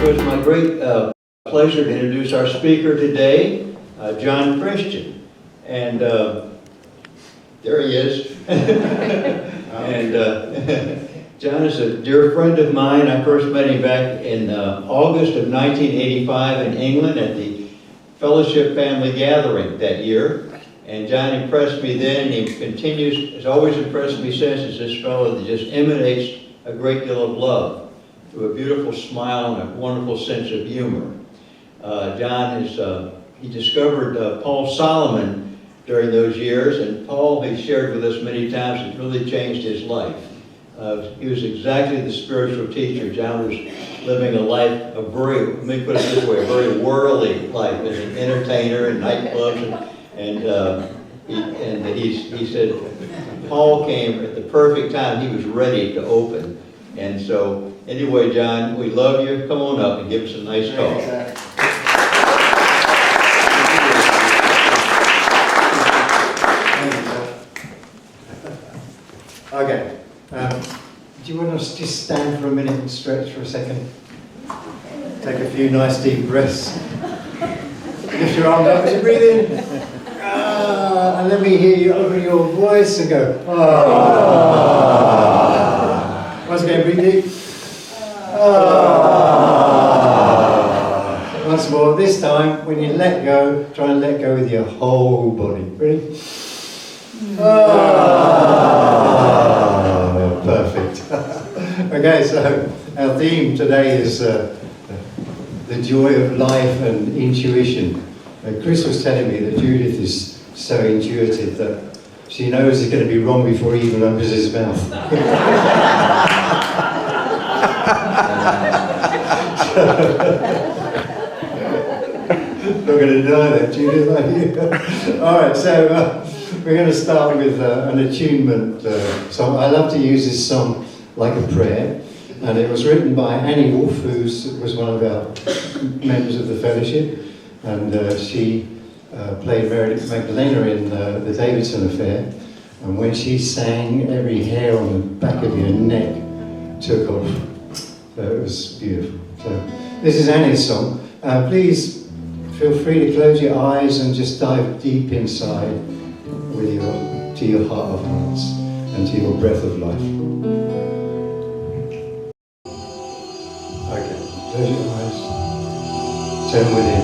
So it's my great pleasure to introduce our speaker today, John Christian. And there he is. And John is a dear friend of mine. I first met him back in August of 1985 in England at the Fellowship Family Gathering that year. And John impressed me then, and he continues, has always impressed me since, is this fellow that just emanates a great deal of love, with a beautiful smile and a wonderful sense of humor. John is, he discovered Paul Solomon during those years, and Paul, he shared with us many times, has really changed his life. He was exactly the spiritual teacher. John was living a life, let me put it this way, a very worldly life as an entertainer in nightclubs, and he said Paul came at the perfect time. He was ready to open. And so, anyway, John, we love you. Come on up and give us a nice call. Okay. Do you want us to just stand for a minute and stretch for a second? Take a few nice deep breaths. Lift your arms up as you breathe in. And let me hear you open your voice and go, ah. Once again, breathe deep. Ah. Once more. This time, when you let go, try and let go with your whole body. Ready? Ah. Perfect. Okay, so our theme today is the joy of life and intuition. Chris was telling me that Judith is so intuitive that she knows it's going to be wrong before he even opens his mouth. Not going to deny that, Judith, are you? All right, so we're going to start with an attunement song. I love to use this song like a prayer, and it was written by Annie Wolf, who was one of our members of the fellowship, and she played Meredith Magdalena in the Davidson Affair, and when she sang, every hair on the back of your neck took off. So it was beautiful. So this is Annie's song. Please feel free to close your eyes and just dive deep inside to your heart of hearts and to your breath of life. Okay, close your eyes. Turn within.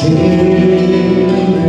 Spirit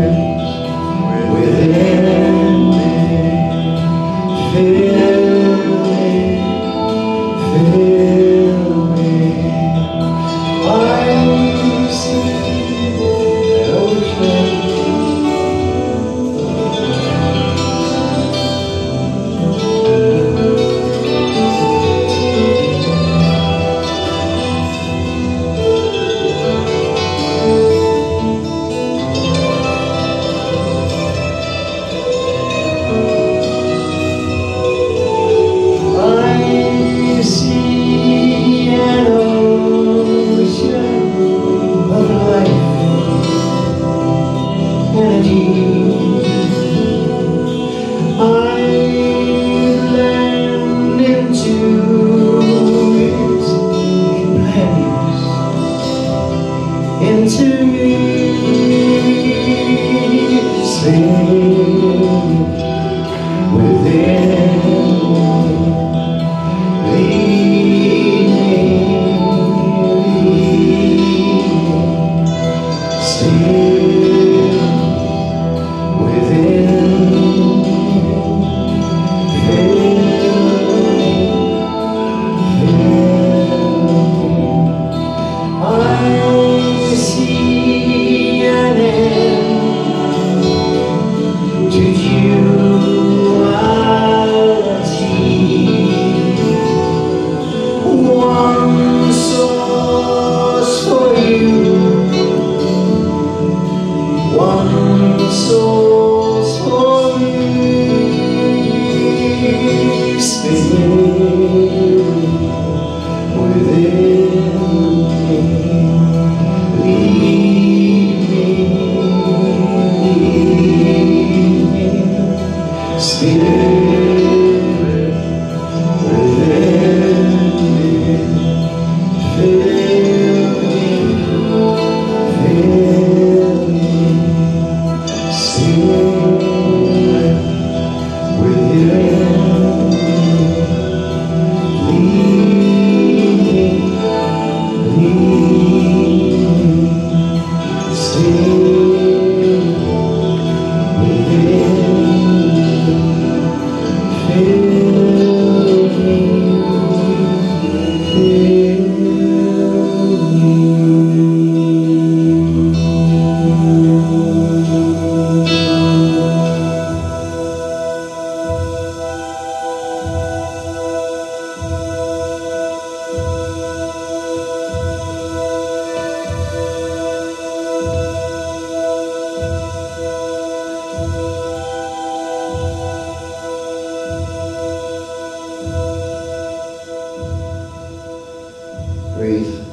Breathe.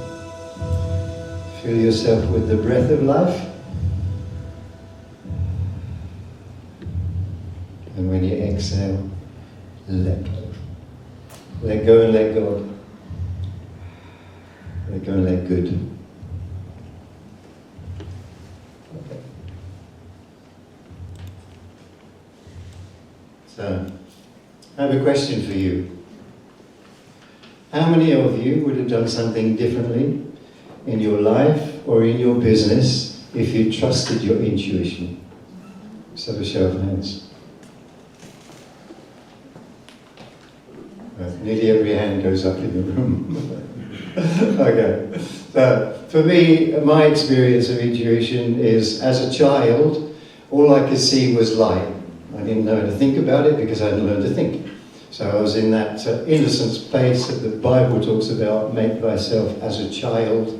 Fill yourself with the breath of life. And when you exhale, let go. Let go and let God. Let go and let good. Okay. So, I have a question for you. How many of you would have done something differently in your life or in your business if you trusted your intuition? Let's have a show of hands. Nearly every hand goes up in the room. Okay. So, for me, my experience of intuition is, as a child, all I could see was light. I didn't know how to think about it because I hadn't learned to think. So I was in that innocent space that the Bible talks about, make thyself as a child.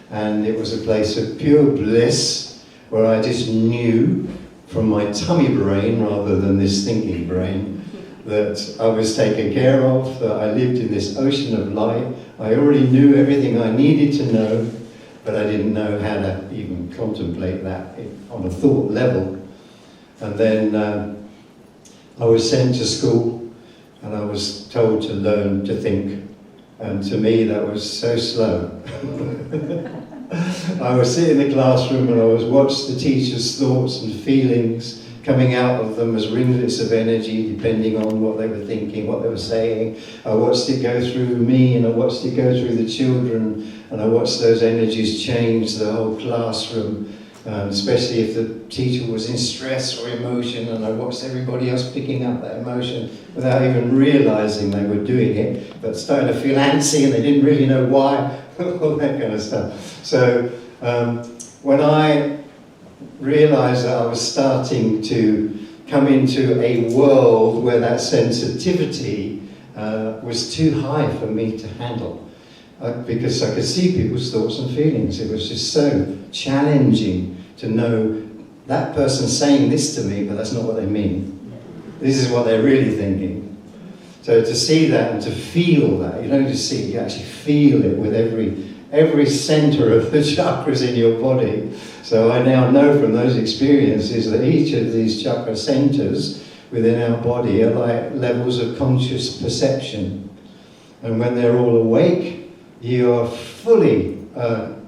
And it was a place of pure bliss where I just knew from my tummy brain rather than this thinking brain that I was taken care of, that I lived in this ocean of light. I already knew everything I needed to know, but I didn't know how to even contemplate that on a thought level. And then I was sent to school. And I was told to learn to think, and to me that was so slow. I would sit in the classroom and I would watch the teacher's thoughts and feelings coming out of them as ringlets of energy, depending on what they were thinking, what they were saying. I watched it go through me, and I watched it go through the children, and I watched those energies change the whole classroom. Especially if the teacher was in stress or emotion, and I watched everybody else picking up that emotion without even realizing they were doing it, but starting to feel antsy and they didn't really know why, all that kind of stuff. So when I realized that I was starting to come into a world where that sensitivity was too high for me to handle, because I could see people's thoughts and feelings. It was just so challenging to know that person's saying this to me, but that's not what they mean. This is what they're really thinking. So to see that and to feel that, you don't just see it, you actually feel it with every center of the chakras in your body. So I now know from those experiences that each of these chakra centers within our body are like levels of conscious perception. And when they're all awake, you are fully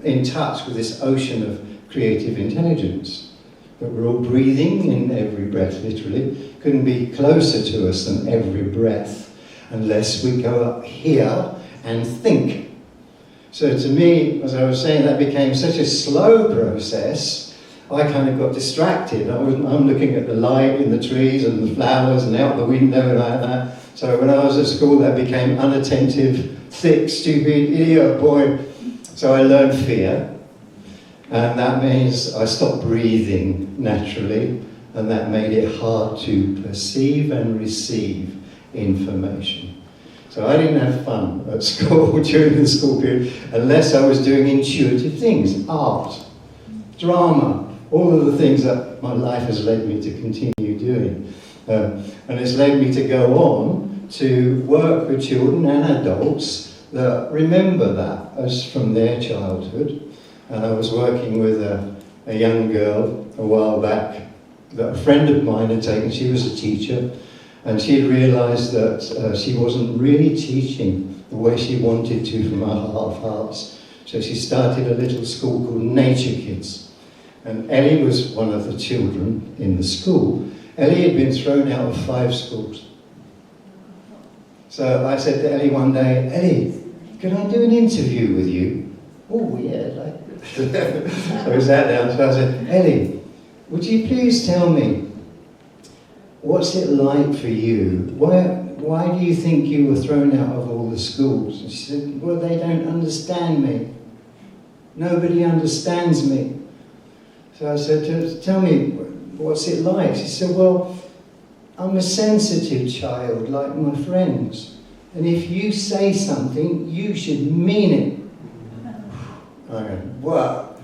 in touch with this ocean of creative intelligence. But we're all breathing in every breath, literally. Couldn't be closer to us than every breath unless we go up here and think. So to me, as I was saying, that became such a slow process. I kind of got distracted. I'm looking at the light in the trees and the flowers and out the window like that. So when I was at school, that became unattentive, thick, stupid, idiot boy. So I learned fear. And that means I stopped breathing naturally, and that made it hard to perceive and receive information. So I didn't have fun at school during the school period unless I was doing intuitive things, art, drama, all of the things that my life has led me to continue doing. And it's led me to go on to work with children and adults that remember that as from their childhood. And I was working with a young girl a while back that a friend of mine had taken. She was a teacher, and she had realized that she wasn't really teaching the way she wanted to from her heart of hearts. So she started a little school called Nature Kids. And Ellie was one of the children in the school. Ellie had been thrown out of 5 schools. So I said to Ellie one day, Ellie, can I do an interview with you? Oh, yeah. So we sat down, so I said, Ellie, would you please tell me, what's it like for you? Why do you think you were thrown out of all the schools? And she said, well, they don't understand me. Nobody understands me. So I said, tell me, what's it like? She said, well, I'm a sensitive child like my friends. And if you say something, you should mean it. I went, what?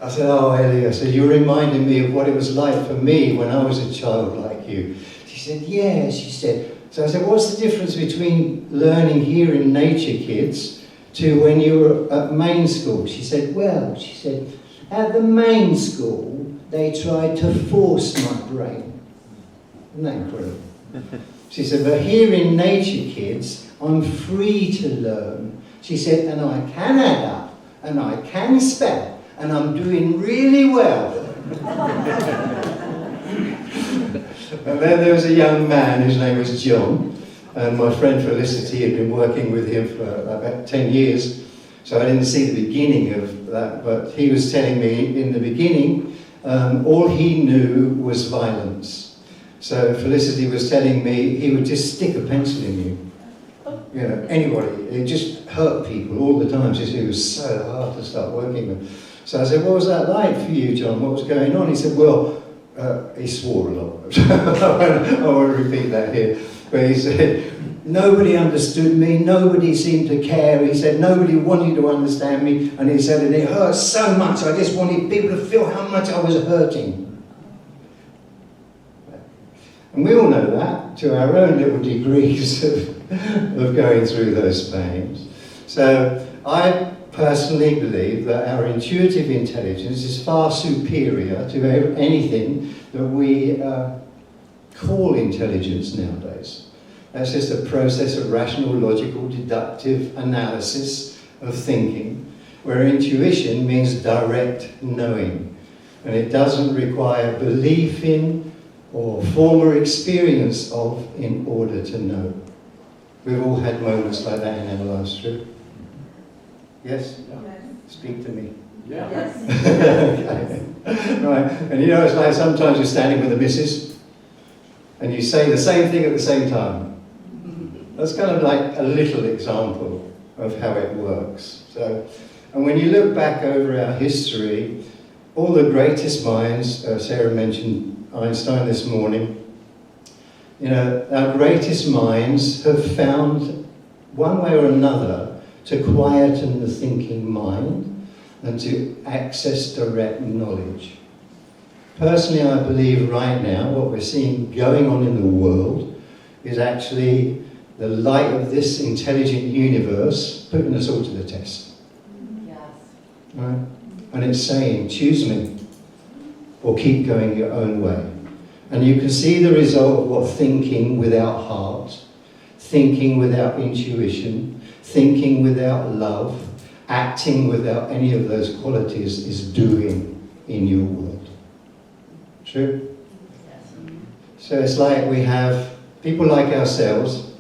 I said, oh, Ellie, I said, you're reminding me of what it was like for me when I was a child like you. She said, yeah, she said. So I said, what's the difference between learning here in Nature Kids to when you were at main school? She said, well, she said, at the main school, they tried to force my brain. Isn't that incredible? She said, but here in Nature Kids, I'm free to learn. She said, and I can add up, and I can spell, and I'm doing really well. And then there was a young man whose name was John, and my friend Felicity had been working with him for about 10 years, so I didn't see the beginning of that, but he was telling me in the beginning, all he knew was violence. So Felicity was telling me he would just stick a pencil in you. You know, anybody, it just hurt people all the time. She said it was so hard to start working with. So I said, what was that like for you, John? What was going on? He said, well, he swore a lot. I won't repeat that here. But he said, nobody understood me, nobody seemed to care. He said, nobody wanted to understand me. And he said, and it hurt so much, I just wanted people to feel how much I was hurting. And we all know that, to our own little degrees of going through those pains. So I personally believe that our intuitive intelligence is far superior to anything that we call intelligence nowadays. That's just a process of rational, logical, deductive analysis of thinking, where intuition means direct knowing. And it doesn't require belief in or former experience of in order to know. We've all had moments like that in our lives, true? Yes? Yes. Speak to me. Yeah. Yes. Okay. Right. And you know, it's like sometimes you're standing with the missus and you say the same thing at the same time. That's kind of like a little example of how it works. So, and when you look back over our history, all the greatest minds, Sarah mentioned Einstein this morning, you know, our greatest minds have found one way or another to quieten the thinking mind and to access direct knowledge. Personally, I believe right now what we're seeing going on in the world is actually the light of this intelligent universe putting us all to the test. Yes. Right? And it's saying, choose me or keep going your own way. And you can see the result of what thinking without heart, thinking without intuition, thinking without love, acting without any of those qualities is doing in your world. True? Yes. So it's like we have people like ourselves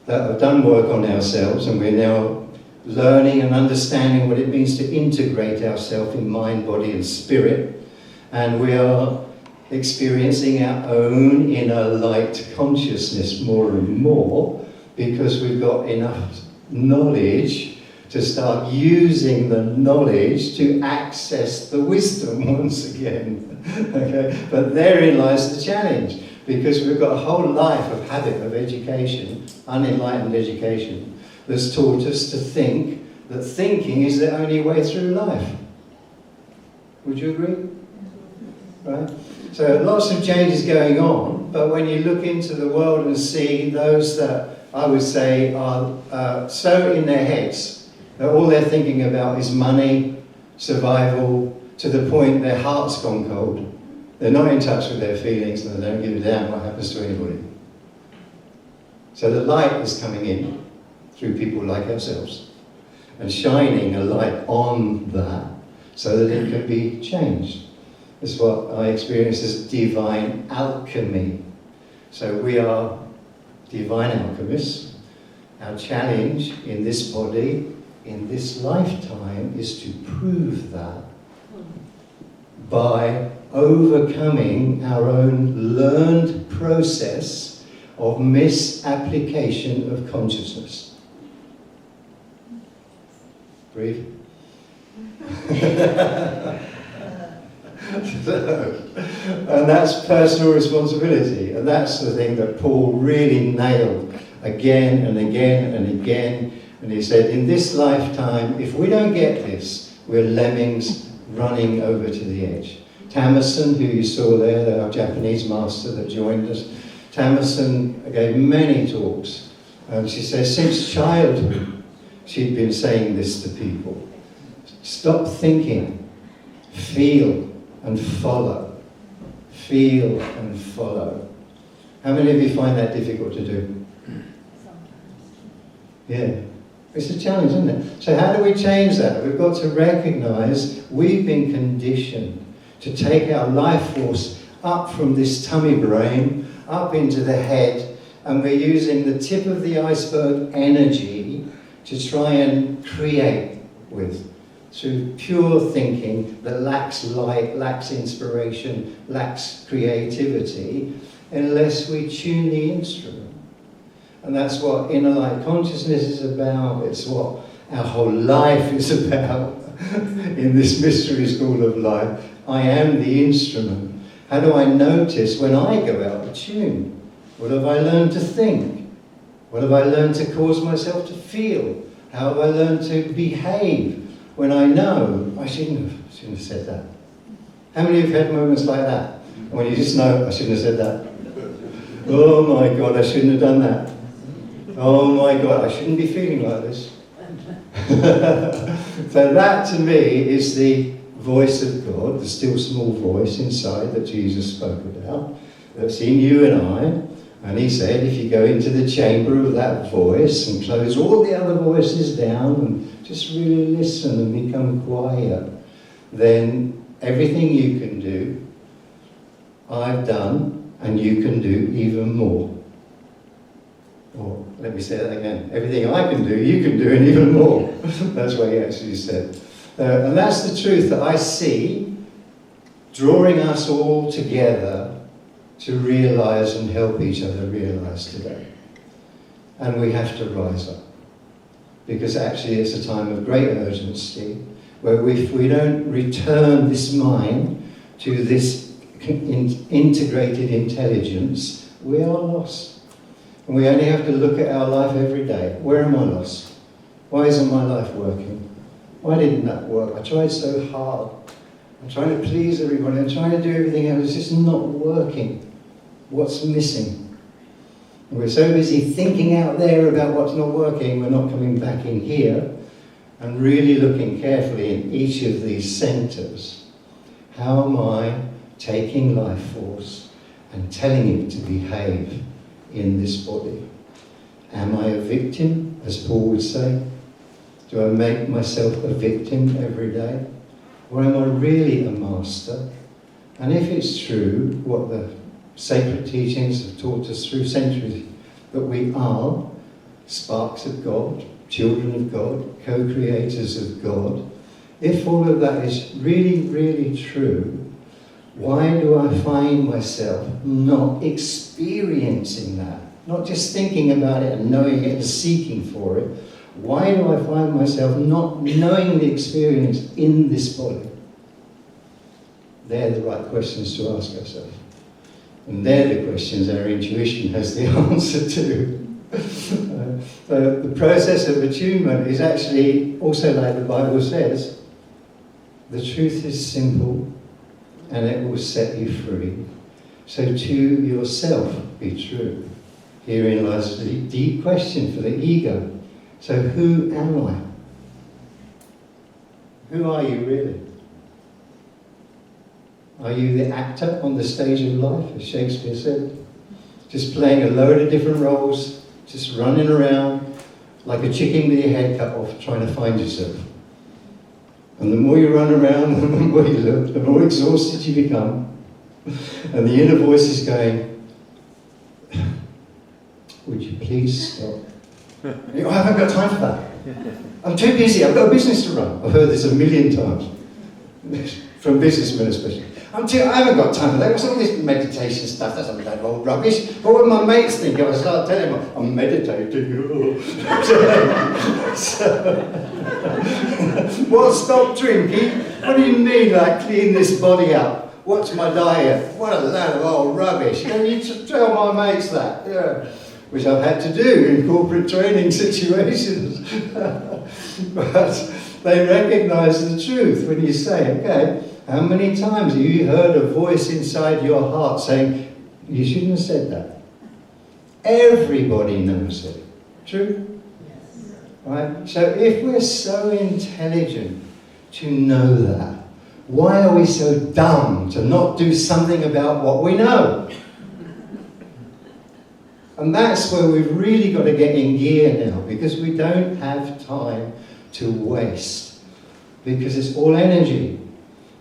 that have done work on ourselves, and we're now learning and understanding what it means to integrate ourselves in mind, body and spirit, and we are experiencing our own inner light consciousness more and more because we've got enough knowledge to start using the knowledge to access the wisdom once again. Okay? But therein lies the challenge, because we've got a whole life of habit of education, unenlightened education, that's taught us to think that thinking is the only way through life. Would you agree? Right? So lots of changes going on, but when you look into the world and see those that I would say are so in their heads that all they're thinking about is money, survival, to the point their heart's gone cold. They're not in touch with their feelings and they don't give a damn what happens to anybody. So the light is coming in through people like ourselves, and shining a light on that so that it can be changed. This is what I experience as divine alchemy. So we are divine alchemists. Our challenge in this body, in this lifetime, is to prove that by overcoming our own learned process of misapplication of consciousness. Breathe. And that's personal responsibility, and that's the thing that Paul really nailed again and again and again. And he said, in this lifetime, if we don't get this, we're lemmings running over to the edge. Tamerson, who you saw there, our Japanese master that joined us, Tamerson gave many talks, and she says since childhood she'd been saying this to people. Stop thinking, feel and follow. Feel and follow. How many of you find that difficult to do? Yeah. It's a challenge, isn't it? So how do we change that? We've got to recognise we've been conditioned to take our life force up from this tummy brain, up into the head, and we're using the tip of the iceberg energy to try and create with. Through pure thinking that lacks light, lacks inspiration, lacks creativity, unless we tune the instrument. And that's what inner light consciousness is about. It's what our whole life is about in this mystery school of life. I am the instrument. How do I notice when I go out of tune? What have I learned to think? What have I learned to cause myself to feel? How have I learned to behave when I know I shouldn't have said that? How many of you have had moments like that? When you just know, I shouldn't have said that. Oh my God, I shouldn't have done that. Oh my God, I shouldn't be feeling like this. So that to me is the voice of God, the still small voice inside that Jesus spoke about, that's in you and I. And he said, if you go into the chamber of that voice and close all the other voices down and just really listen and become quiet, then everything you can do, I've done, and you can do even more. Or let me say that again. Everything I can do, you can do, and even more. That's what he actually said. And that's the truth that I see drawing us all together to realise and help each other realise today. And we have to rise up. Because actually it's a time of great urgency, where if we don't return this mind to this integrated intelligence, we are lost. And we only have to look at our life every day. Where am I lost? Why isn't my life working? Why didn't that work? I tried so hard. I'm trying to please everybody. I'm trying to do everything else. It's just not working. What's missing? And we're so busy thinking out there about what's not working, we're not coming back in here and really looking carefully in each of these centres. How am I taking life force and telling it to behave in this body? Am I a victim, as Paul would say? Do I make myself a victim every day? Or am I really a master? And if it's true, what the sacred teachings have taught us through centuries, that we are sparks of God, children of God, co-creators of God, if all of that is really, really true, why do I find myself not experiencing that? Not just thinking about it and knowing it and seeking for it. Why do I find myself not knowing the experience in this body? They're the right questions to ask ourselves. And they're the questions our intuition has the answer to. The process of attunement is actually also, like the Bible says, the truth is simple and it will set you free. So to yourself be true. Herein lies the deep question for the ego. So who am I? Who are you really? Are you the actor on the stage of life, as Shakespeare said? Just playing a load of different roles, just running around, like a chicken with your head cut off trying to find yourself. And the more you run around, the more you look, the more exhausted you become. And the inner voice is going, would you please stop? You go, I haven't got time for that. I'm too busy, I've got a business to run. I've heard this a million times. From businessmen especially. I haven't got time for that. What's all this meditation stuff? That's a load of old rubbish. What would my mates think if I start telling them I'm meditating? Well, stop drinking. What do you mean, like, clean this body up? What's my diet? What a load of old rubbish. You need to tell my mates that. Yeah. Which I've had to do in corporate training situations. But they recognise the truth when you say, okay, how many times have you heard a voice inside your heart saying, you shouldn't have said that? Everybody knows it. True? Yes. Right? So if we're so intelligent to know that, why are we so dumb to not do something about what we know? And that's where we've really got to get in gear now, because we don't have time to waste, because it's all energy.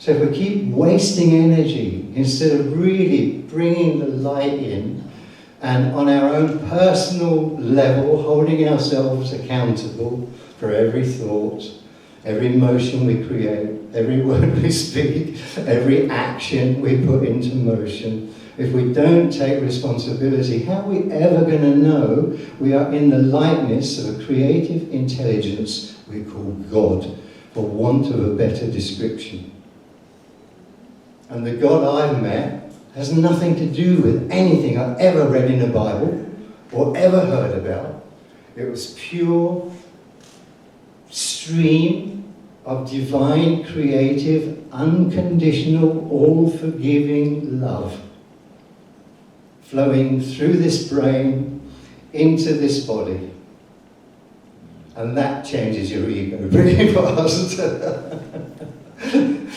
So if we keep wasting energy instead of really bringing the light in and on our own personal level holding ourselves accountable for every thought, every emotion we create, every word we speak, every action we put into motion, if we don't take responsibility, how are we ever going to know we are in the likeness of a creative intelligence we call God, for want of a better description? And the God I've met has nothing to do with anything I've ever read in the Bible or ever heard about. It was pure stream of divine, creative, unconditional, all-forgiving love flowing through this brain into this body. And that changes your ego pretty fast.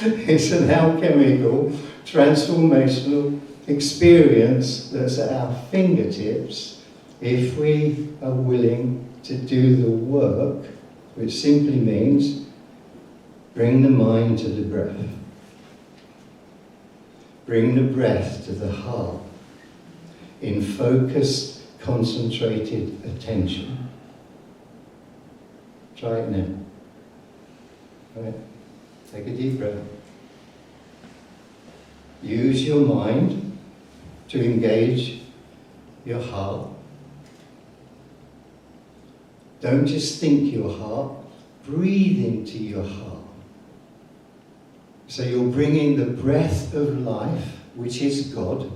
It's an alchemical, transformational experience that's at our fingertips if we are willing to do the work, which simply means bring the mind to the breath. Bring the breath to the heart in focused, concentrated attention. Try it now. Right. Take a deep breath. Use your mind to engage your heart. Don't just think your heart, breathe into your heart. So you're bringing the breath of life, which is God.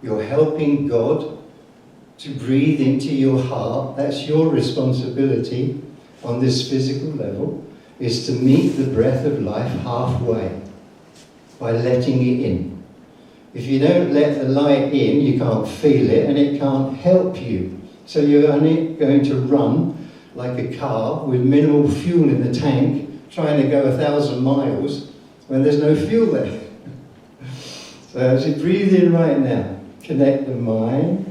You're helping God to breathe into your heart. That's your responsibility on this physical level, is to meet the breath of life halfway by letting it in. If you don't let the light in, you can't feel it and it can't help you. So you're only going to run like a car with minimal fuel in the tank, trying to go 1,000 miles when there's no fuel there. So as you breathe in right now, connect the mind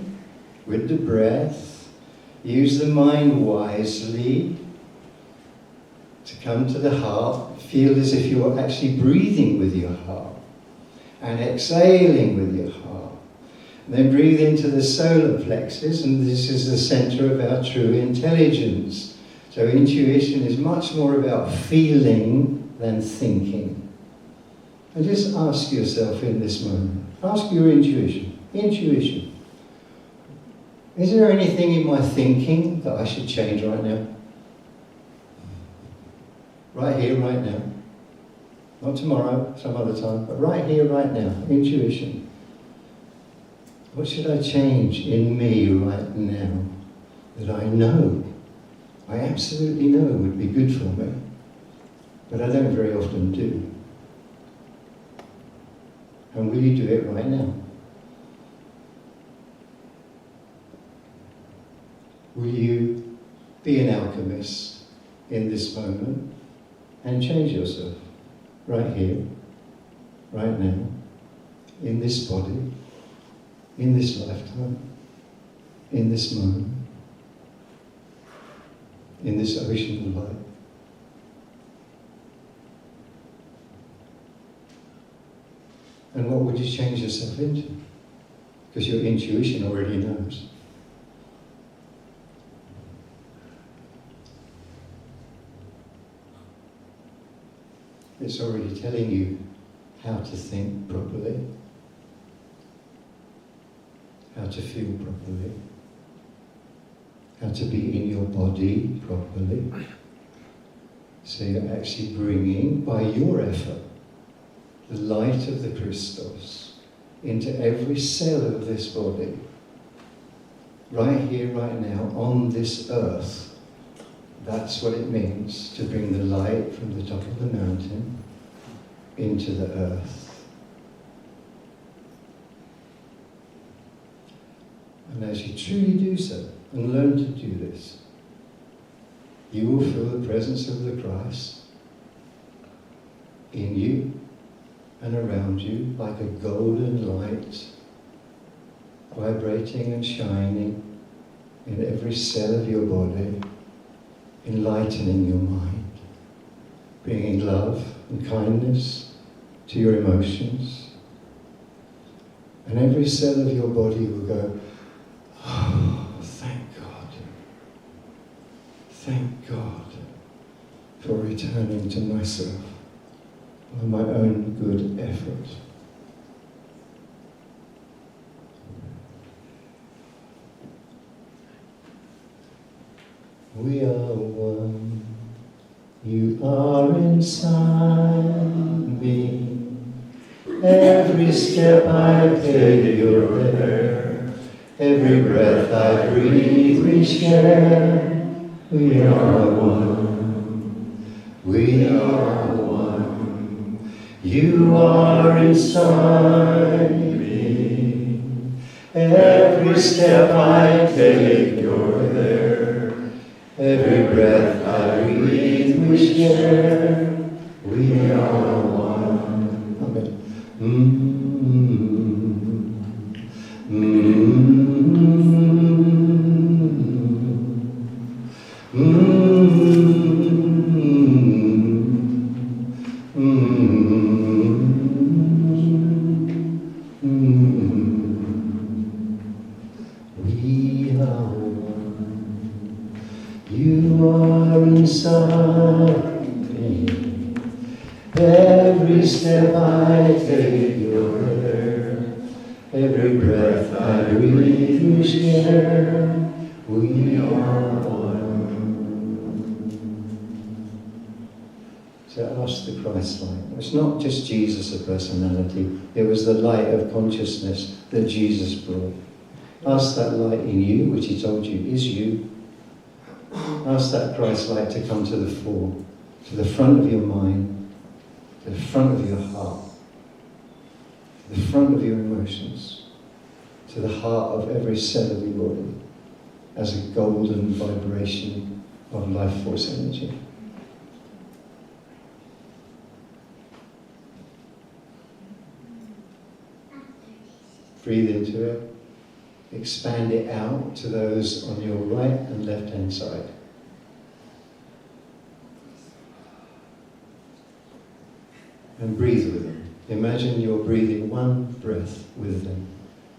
with the breath. Use the mind wisely to come to the heart. Feel as if you're actually breathing with your heart and exhaling with your heart. And then breathe into the solar plexus, and this is the center of our true intelligence. So intuition is much more about feeling than thinking. And just ask yourself in this moment, ask your intuition. Intuition. Is there anything in my thinking that I should change right now? Right here, right now. Not tomorrow, some other time, but right here, right now. Intuition. What should I change in me right now that I know, I absolutely know would be good for me, but I don't very often do? And will you do it right now? Will you be an alchemist in this moment and change yourself right here, right now, in this body, in this lifetime, in this moment? in this ocean of light. And what would you change yourself into? Because your intuition already knows. It's already telling you how to think properly, how to feel properly, how to be in your body properly. So you're actually bringing, by your effort, the light of the Christos into every cell of this body, right here, right now, on this earth. That's what it means to bring the light from the top of the mountain into the earth. And as you truly do so, and learn to do this, you will feel the presence of the Christ in you and around you like a golden light, vibrating and shining in every cell of your body, enlightening your mind, bringing love and kindness to your emotions. And every cell of your body will go, oh, thank God. Thank God for returning to myself by my own good effort. We are one. You are inside me. Every step I take, you're there. Every breath I breathe, we share. We are one. We are one. You are inside me. Every step I take, you're there. Every breath I breathe, we share. We are one. Amen. We are one. You are inside me. Every step I take, you're there. Every breath I breathe, we share. We are one. So ask the Christ light. It's not just Jesus, a personality. It was the light of consciousness that Jesus brought. Ask that light in you, which he told you is you. Ask that Christ light to come to the fore, to the front of your mind, to the front of your heart, to the front of your emotions, to the heart of every cell of your body, as a golden vibration of life force energy. Breathe into it. Expand it out to those on your right and left hand side. And breathe with them. Imagine you're breathing one breath with them.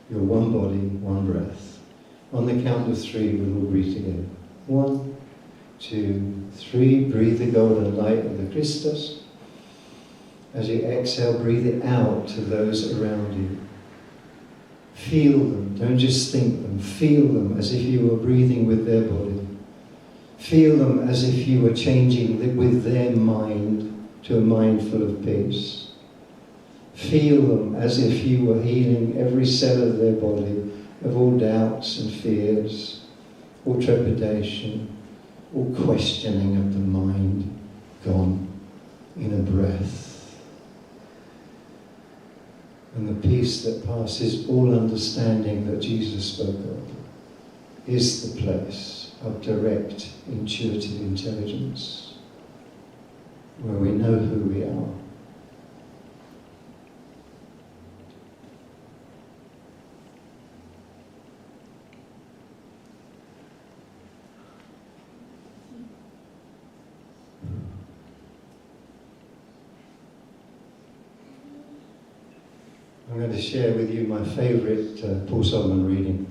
You're one body, one breath. On the count of 3, we'll all breathe together. 1, 2, 3. Breathe the golden light of the Christos. As you exhale, breathe it out to those around you. Feel them, don't just think them. Feel them as if you were breathing with their body. Feel them as if you were changing with their mind to a mind full of peace. Feel them as if you were healing every cell of their body of all doubts and fears, all trepidation, all questioning of the mind, gone in a breath. And the peace that passes all understanding that Jesus spoke of is the place of direct, intuitive intelligence, where we know who we are. I'm going to share with you my favourite Paul Solomon reading,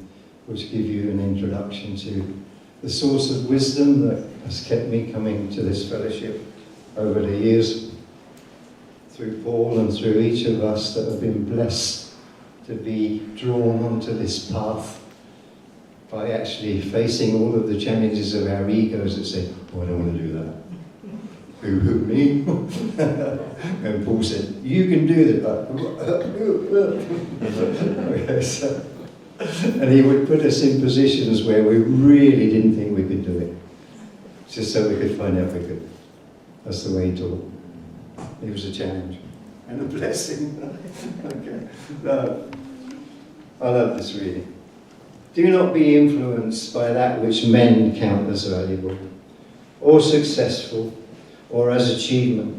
which give you an introduction to the source of wisdom that has kept me coming to this fellowship over the years, through Paul and through each of us that have been blessed to be drawn onto this path by actually facing all of the challenges of our egos that say, oh, I don't want to do that. Who, me? And Paul said, you can do that. Okay, so, and he would put us in positions where we really didn't think we could do it, just so we could find out we could. That's the way he taught. It was a challenge and a blessing. Okay. No, I love this reading. Do not be influenced by that which men count as valuable, or successful, or as achievement.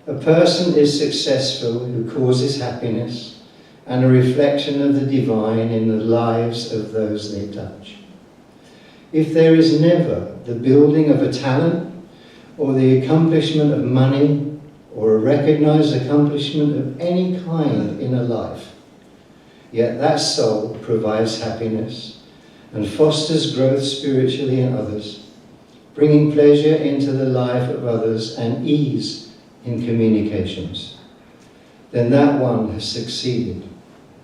A person is successful who causes happiness and a reflection of the divine in the lives of those they touch. If there is never the building of a talent, or the accomplishment of money, or a recognized accomplishment of any kind in a life, yet that soul provides happiness and fosters growth spiritually in others, bringing pleasure into the life of others and ease in communications, then that one has succeeded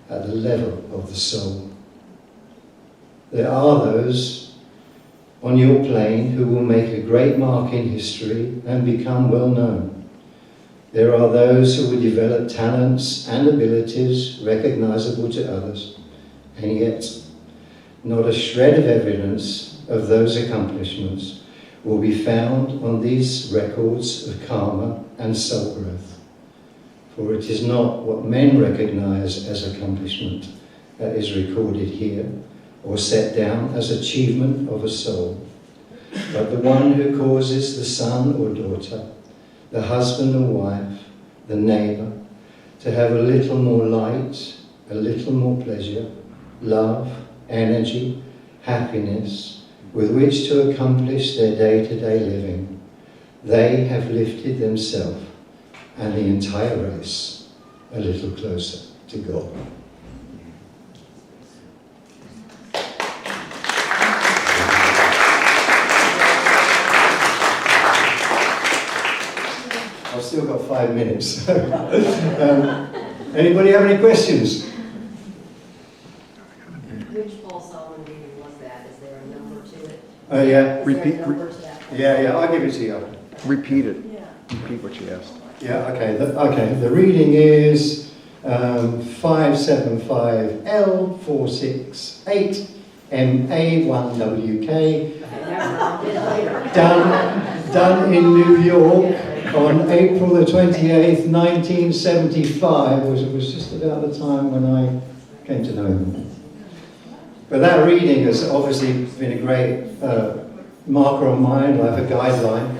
at the level of the soul. There are those on your plane who will make a great mark in history and become well known. There are those who will develop talents and abilities recognizable to others, and yet not a shred of evidence of those accomplishments will be found on these records of karma and soul growth. For it is not what men recognize as accomplishment that is recorded here or set down as achievement of a soul, but the one who causes the son or daughter, the husband or wife, the neighbour, to have a little more light, a little more pleasure, love, energy, happiness, with which to accomplish their day-to-day living. They have lifted themselves and the entire race a little closer to God. I've still got 5 minutes. Anybody have any questions? Which Paul Solomon reading was that? Is there a number to it? Oh, yeah. Is Repeat- there a number to that? Yeah, I'll give it to you. Repeat it. Yeah. Repeat what you asked. Yeah, okay. The reading is 575L468MA1WK, Okay, never mind. Did it later. done in New York on April the 28th, 1975, which was just about the time when I came to know him. But that reading has obviously been a great marker on my life, a guideline.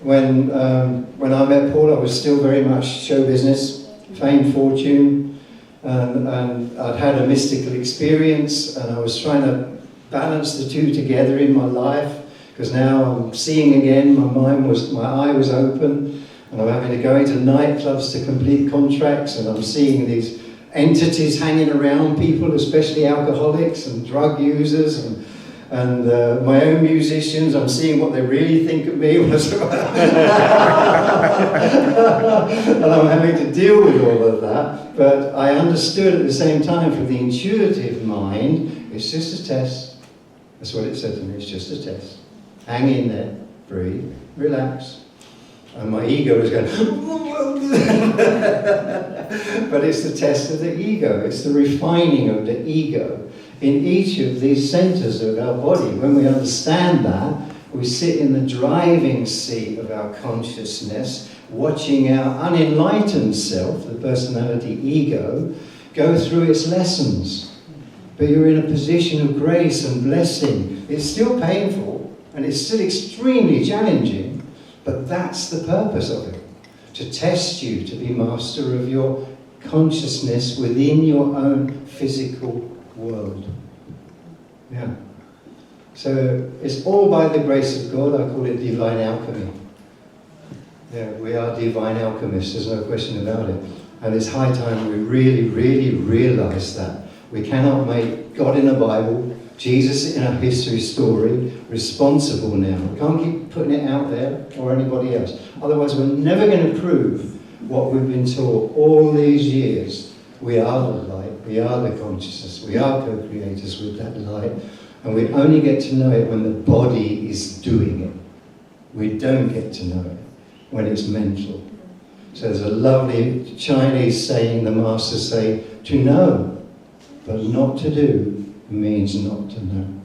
When I met Paul, I was still very much show business, fame, fortune, and I'd had a mystical experience, and I was trying to balance the two together in my life, because now I'm seeing again, my eye was open, and I'm having to go into nightclubs to complete contracts, and I'm seeing these entities hanging around people, especially alcoholics and drug users, and my own musicians. I'm seeing what they really think of me, and I'm having to deal with all of that. But I understood at the same time, from the intuitive mind, it's just a test. That's what it said to me, it's just a test. Hang in there, breathe, relax. And my ego was going, but it's the test of the ego. It's the refining of the ego in each of these centers of our body. When we understand that, we sit in the driving seat of our consciousness, watching our unenlightened self, the personality ego, go through its lessons. But you're in a position of grace and blessing. It's still painful, and it's still extremely challenging, but that's the purpose of it, to test you to be master of your consciousness within your own physical world. Yeah. So it's all by the grace of God. I call it divine alchemy. Yeah, we are divine alchemists, there's no question about it. And it's high time we really, really realise that. We cannot make God in the Bible, Jesus in a history story, responsible now. We can't keep putting it out there or anybody else. Otherwise, we're never going to prove what we've been taught all these years. We are the light, we are the consciousness, we are co-creators with that light, and we only get to know it when the body is doing it. We don't get to know it when it's mental. So there's a lovely Chinese saying the masters say, to know, but not to do, means not to know.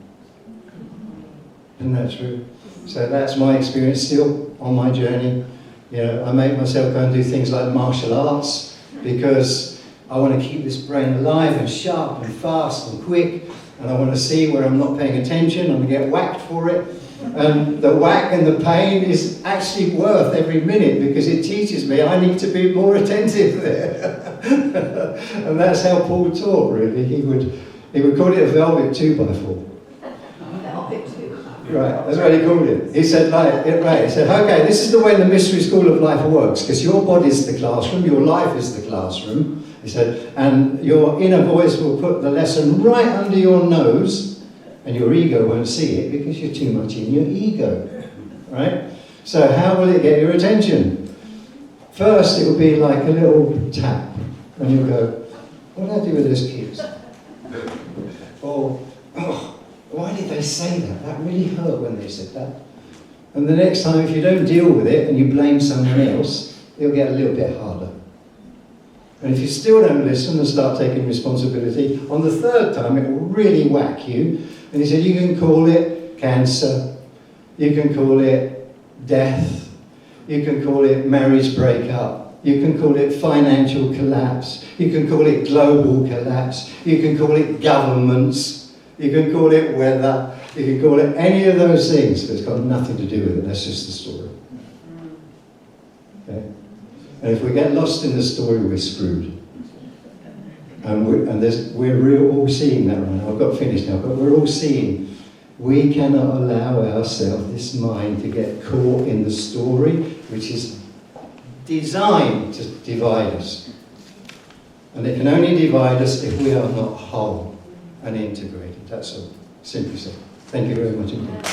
Isn't that true? So that's my experience still on my journey. You know, I make myself go and do things like martial arts because I want to keep this brain alive and sharp and fast and quick, and I want to see where I'm not paying attention. I'm going to get whacked for it. And the whack and the pain is actually worth every minute because it teaches me I need to be more attentive there. And that's how Paul taught, really. He would call it a velvet 2x4. Velvet too. Right, that's what he called it. He said, he said, okay, this is the way the mystery school of life works, because your body's the classroom, your life is the classroom. He said, and your inner voice will put the lesson right under your nose, and your ego won't see it because you're too much in your ego, right? So how will it get your attention? First, it will be like a little tap, and you'll go, what do I do with those kids? Or, oh, why did they say that? That really hurt when they said that. And the next time, if you don't deal with it and you blame someone else, it'll get a little bit harder. And if you still don't listen and start taking responsibility, on the third time it will really whack you. And he said, you can call it cancer, you can call it death, you can call it marriage breakup, you can call it financial collapse, you can call it global collapse, you can call it governments, you can call it weather, you can call it any of those things, but it's got nothing to do with it, that's just the story. Okay? And if we get lost in the story, we're screwed. And we're all seeing that right now. I've got finished now, but we're all seeing we cannot allow ourselves, this mind, to get caught in the story, which is designed to divide us. And it can only divide us if we are not whole and integrated. That's all. Simply said. Thank you very much indeed.